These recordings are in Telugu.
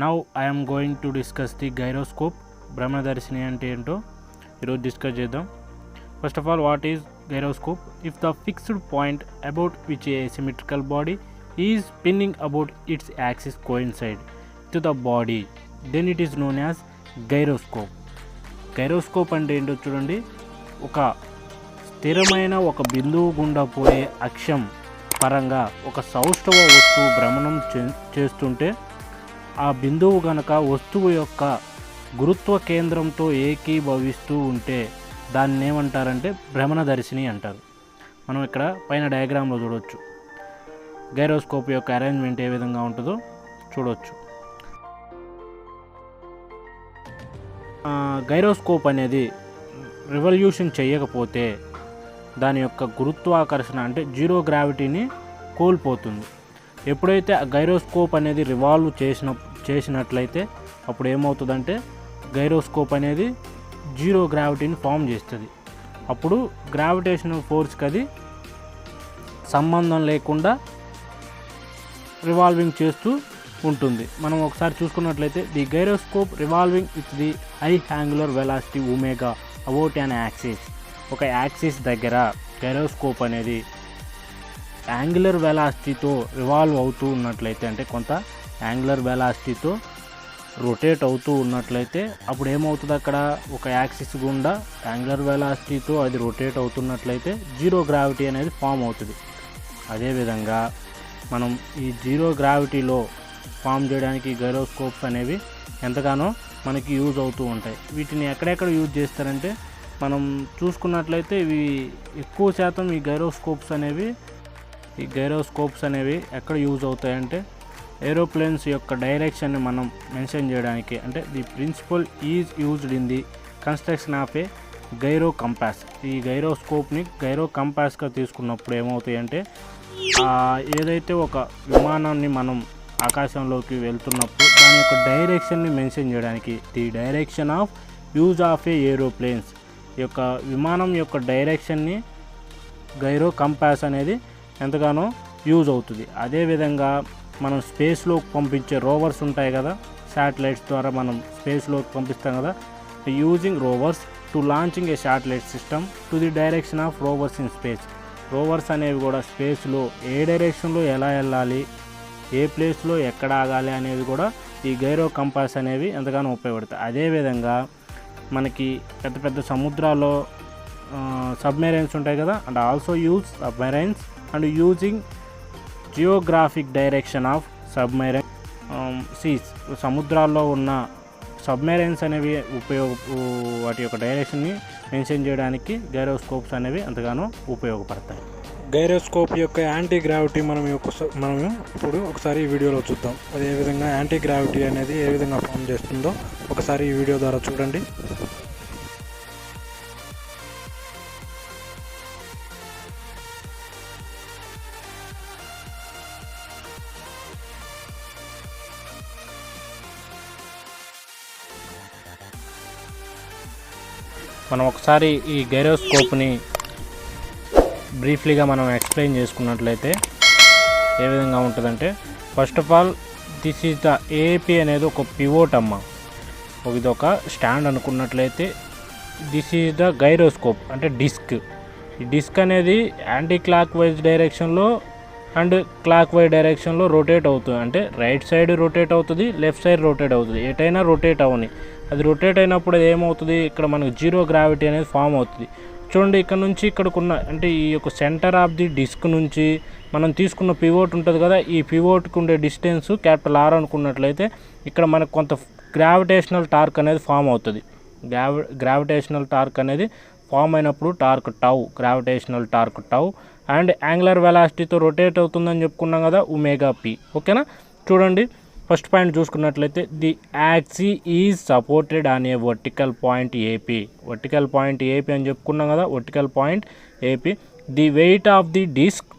Now I am going to discuss the gyroscope. Brahmadarshini ante ento ఈరోజు డిస్కస్ చేద్దాం. First of all, what is gyroscope? If the fixed point about which a symmetrical body is spinning about its axis coincide to the body, then it is known as gyroscope. Gyroscope అంటే ఏంటో చూడండి, ఒక స్థిరమైన ఒక బిందువు గుండా పోయే అక్షం పరంగా ఒక సౌష్ఠవ వస్తువు భ్రమణం చేస్తుంటే ఆ బిందువు గనక వస్తువు యొక్క గురుత్వ కేంద్రంతో ఏకీభవిస్తూ ఉంటే దాన్ని ఏమంటారంటే భ్రమణదర్శిని అంటారు. మనం ఇక్కడ పైన డయాగ్రామ్లో చూడవచ్చు గైరోస్కోప్ యొక్క అరేంజ్మెంట్ ఏ విధంగా ఉంటుందో చూడవచ్చు. గైరోస్కోప్ అనేది రివల్యూషన్ చేయకపోతే దాని యొక్క గురుత్వాకర్షణ అంటే జీరో గ్రావిటీని కోల్పోతుంది. ఎప్పుడైతే గైరోస్కోప్ అనేది రివాల్వ్ చేసినట్లయితే అప్పుడు ఏమవుతుందంటే గైరోస్కోప్ అనేది జీరో గ్రావిటీని ఫామ్ చేస్తుంది. అప్పుడు గ్రావిటేషనల్ ఫోర్స్కి అది సంబంధం లేకుండా రివాల్వింగ్ చేస్తూ ఉంటుంది. మనం ఒకసారి చూసుకున్నట్లయితే the gyroscope revolving with the high angular velocity omega about an axis. ఒక యాక్సిస్ దగ్గర గైరోస్కోప్ అనేది యాంగులర్ వెలాసిటీతో రివాల్వ్ అవుతూ ఉన్నట్లయితే, అంటే కొంత యాంగులర్ వెలాసిటీతో రొటేట్ అవుతూ ఉన్నట్లయితే అప్పుడు ఏమవుతుంది, అక్కడ ఒక యాక్సిస్ గుండా యాంగులర్ వెలాసిటీతో అది రొటేట్ అవుతున్నట్లయితే జీరో గ్రావిటీ అనేది ఫామ్ అవుతుంది. అదేవిధంగా మనం ఈ జీరో గ్రావిటీలో ఫామ్ చేయడానికి గైరోస్కోప్స్ అనేవి ఎంతగానో మనకి యూజ్ అవుతూ ఉంటాయి. వీటిని ఎక్కడెక్కడ యూజ్ చేస్తారంటే మనం చూసుకున్నట్లయితే ఇవి ఎక్కువ శాతం ఈ గైరోస్కోప్స్ అనేవి ఎక్కడ యూజ్ అవుతాయంటే ఏరోప్లేన్స్ యొక్క డైరెక్షన్ని మనం మెన్షన్ చేయడానికి, అంటే the principle is used in the construction of a gyro compass. ఈ గైరోస్కోప్ని గైరో కంపాస్గా తీసుకున్నప్పుడు ఏమవుతాయంటే ఏదైతే ఒక విమానాన్ని మనం ఆకాశంలోకి వెళ్తున్నప్పుడు దాని యొక్క డైరెక్షన్ని మెన్షన్ చేయడానికి the direction of use of A aeroplanes, ఈ యొక్క విమానం యొక్క డైరెక్షన్ని గైరో కంపాస్ అనేది ఎంతగానో యూజ్ అవుతుంది. అదేవిధంగా మనం స్పేస్లోకి పంపించే రోవర్స్ ఉంటాయి కదా, శాటిలైట్స్ ద్వారా మనం స్పేస్లోకి పంపిస్తాం కదా, using Rovers to launching A satellite system to the direction of Rovers in space. Rovers అనేవి కూడా స్పేస్లో ఏ డైరెక్షన్లో ఎలా వెళ్ళాలి, ఏ ప్లేస్లో ఎక్కడ ఆగాలి అనేది కూడా ఈ గైరో కంపాస్ అనేవి ఎంతగానో ఉపయోగపడతాయి. అదేవిధంగా మనకి పెద్ద పెద్ద సముద్రాల్లో సబ్మెరైన్స్ ఉంటాయి కదా, and also use submarines and using geographic direction of submarine seas. సముద్రాల్లో ఉన్న సబ్మెరైన్స్ అనేవి వాటి యొక్క డైరెక్షన్ని మెన్షన్ చేయడానికి గైరోస్కోప్స్ అనేవి ఎంతగానో ఉపయోగపడతాయి. గైరోస్కోప్ యొక్క యాంటీ గ్రావిటీ మనం ఇప్పుడు ఒకసారి ఈ వీడియోలో చూద్దాం. అది ఏ విధంగా యాంటీ గ్రావిటీ అనేది ఏ విధంగా ఫామ్ చేస్తుందో ఒకసారి ఈ వీడియో ద్వారా చూడండి. మనం ఒకసారి ఈ గైరోస్కోప్ని బ్రీఫ్లీగా మనం ఎక్స్ప్లెయిన్ చేసుకున్నట్లయితే ఏ విధంగా ఉంటుందంటే, first of all this is the AP అనేది ఒక పివోట్ అమ్మ. ఇది ఒక స్టాండ్ అనుకున్నట్లయితే దిస్ ఈజ్ ద గైరోస్కోప్ అంటే డిస్క్. ఈ డిస్క్ అనేది యాంటీ క్లాక్ వైజ్ డైరెక్షన్లో అండ్ క్లాక్ వైజ్ డైరెక్షన్లో రొటేట్ అవుతుంది. అంటే రైట్ సైడ్ రొటేట్ అవుతుంది, లెఫ్ట్ సైడ్ రొటేట్ అవుతుంది, ఎటైనా రొటేట్ అవని. అది రొటేట్ అయినప్పుడు అది ఏమవుతుంది, ఇక్కడ మనకు జీరో గ్రావిటీ అనేది ఫామ్ అవుతుంది. చూడండి, ఇక్కడ నుంచి ఇక్కడికున్న అంటే ఈ యొక్క సెంటర్ ఆఫ్ ది డిస్క్ నుంచి మనం తీసుకున్న పివోట్ ఉంటుంది కదా, ఈ పివోట్కి ఉండే డిస్టెన్స్ క్యాపిటల్ ఆర్ అనుకున్నట్లయితే ఇక్కడ మనకు కొంత గ్రావిటేషనల్ టార్క్ అనేది ఫామ్ అవుతుంది. గ్రావిటేషనల్ టార్క్ అనేది ఫామ్ అయినప్పుడు torque tau, gravitational torque tau and angular వెలాసిటీతో రొటేట్ అవుతుందని చెప్పుకున్నాం కదా, ఒమేగా పి. ఓకేనా, చూడండి ఫస్ట్ పాయింట్ చూసుకున్నట్లయితే the axle is supported on a vertical point AP. Vertical point AP అని చెప్పుకున్నాం కదా, vertical point AP. The weight of the disc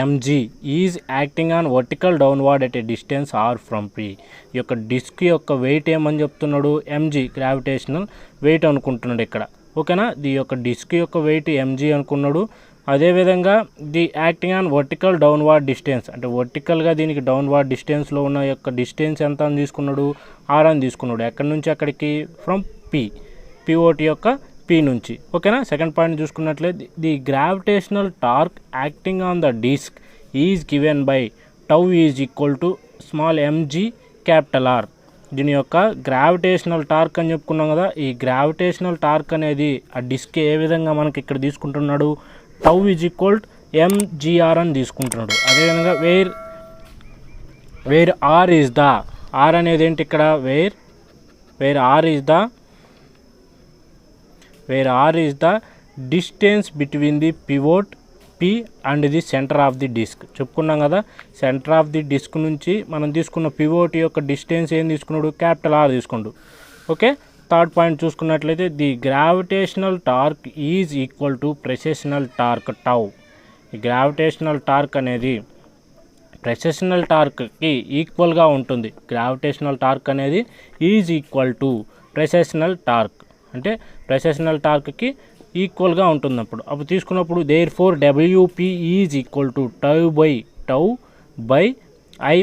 MG is acting on vertical downward at a distance R from P. ఈ యొక్క డిస్క్ యొక్క వెయిట్ ఏమని చెప్తున్నాడు, ఎంజీ, గ్రావిటేషనల్ వెయిట్ అనుకుంటున్నాడు ఇక్కడ. ఓకేనా, ఈ యొక్క డిస్క్ యొక్క వెయిట్ ఎంజీ అనుకున్నాడు. అదేవిధంగా the acting on vertical downward distance, అంటే వర్టికల్గా దీనికి డౌన్వర్డ్ డిస్టెన్స్లో ఉన్న యొక్క డిస్టెన్స్ ఎంత అని తీసుకున్నాడు, ఆర్ అని తీసుకున్నాడు. ఎక్కడి నుంచి అక్కడికి, ఫ్రమ్ పిఓటి యొక్క పి నుంచి. ఓకేనా. సెకండ్ పాయింట్ చూసుకున్నట్లయితే the gravitational torque acting on the disc is given by tau is equal to small MG capital R. దీని యొక్క గ్రావిటేషనల్ టార్క్ అని చెప్పుకున్నాం కదా. ఈ గ్రావిటేషనల్ టార్క్ అనేది ఆ డిస్క్ ఏ విధంగా మనకి ఇక్కడ తీసుకుంటున్నాడు, టౌ ఈజ్ ఈక్వల్ ఎంజీఆర్ అని తీసుకుంటున్నాడు. అదేవిధంగా where R is the, R అనేది ఏంటి ఇక్కడ, where R is the distance between the pivot P and the centre of the disc. చెప్పుకున్నాం కదా, సెంటర్ ఆఫ్ ది డిస్క్ నుంచి మనం తీసుకున్న పివోట్ యొక్క డిస్టెన్స్ ఏం తీసుకున్నాడు, క్యాపిటల్ ఆర్ తీసుకున్నాడు. ఓకే. థర్డ్ పాయింట్ చూసుకున్నట్లయితే the gravitational torque is equal to precessional torque tau. ఈ గ్రావిటేషనల్ టార్క్ అనేది ప్రెసెషనల్ టార్క్కి ఈక్వల్గా ఉంటుంది. గ్రావిటేషనల్ టార్క్ అనేది is equal to precessional torque, అంటే ప్రెసెషనల్ టార్క్కి ఈక్వల్గా ఉంటుంది. అప్పుడు తీసుకున్నప్పుడు therefore WP is equal to tau by I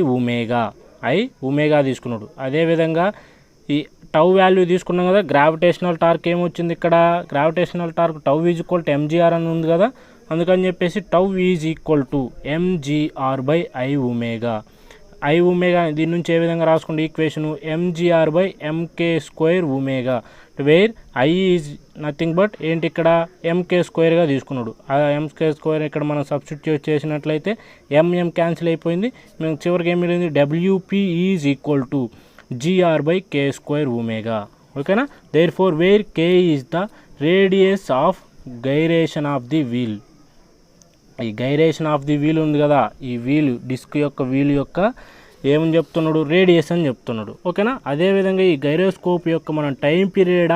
omega తీసుకున్నాడు. అదేవిధంగా ఈ టౌ వాల్యూ తీసుకున్నాం కదా, గ్రావిటేషనల్ టార్క్ ఏమొచ్చింది ఇక్కడ, gravitational torque tau is equal to MGR అని ఉంది కదా, అందుకని చెప్పేసి tau is equal to MGR by I omega. దీని నుంచి ఏ విధంగా రాసుకుంటే equation, MGR by MK square omega, where I is nothing but ఏంటి ఇక్కడ ఎంకే స్క్వేర్గా తీసుకున్నాడు. ఆ ఎంకే స్క్వేర్ ఇక్కడ మనం సబ్స్టిట్యూట్ చేసినట్లయితే ఎంఎం క్యాన్సిల్ అయిపోయింది. మేము చివరికి ఏం మిగిలింది, WP is equal to GR by K square omega. ఓకేనా. Therefore where K is the radius of gyration of the wheel. ఈ గైరేషన్ ఆఫ్ ది వీల్ ఉంది కదా, ఈ వీల్ డిస్క్ యొక్క వీల్ యొక్క ఏమని చెప్తున్నాడు, రేడియస్ అని చెప్తున్నాడు. ఓకేనా. అదేవిధంగా ఈ గైరోస్కోప్ యొక్క మనం time period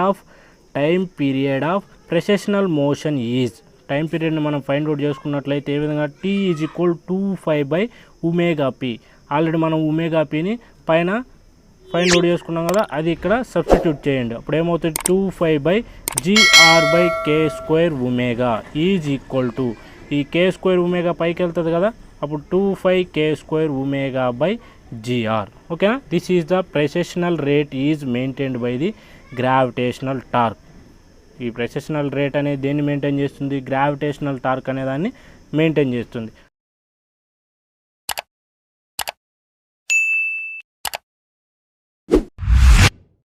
of precessional motion is, time పీరియడ్ని మనం ఫైండ్ అవుట్ చేసుకున్నట్లయితే ఏ విధంగా, T is equal 2π by omega P. Already మనం ఒమేగా పిని పైన ఫైండ్ అవుట్ చేసుకున్నాం కదా, అది ఇక్కడ సబ్స్టిట్యూట్ చేయండి. అప్పుడు ఏమవుతుంది, 2π by GR by K square omega is equal to, ఈ కే స్క్వేర్ ఒమేగా పైకి వెళ్తుంది కదా, అప్పుడు 2π K square omega by GR. ఓకేనా. This is the precessional rate is maintained by the gravitational torque. ఈ ప్రెసెషనల్ రేట్ అనేది దేన్ని మెయింటైన్ చేస్తుంది, గ్రావిటేషనల్ టార్క్ అనే దాన్ని మెయింటైన్ చేస్తుంది.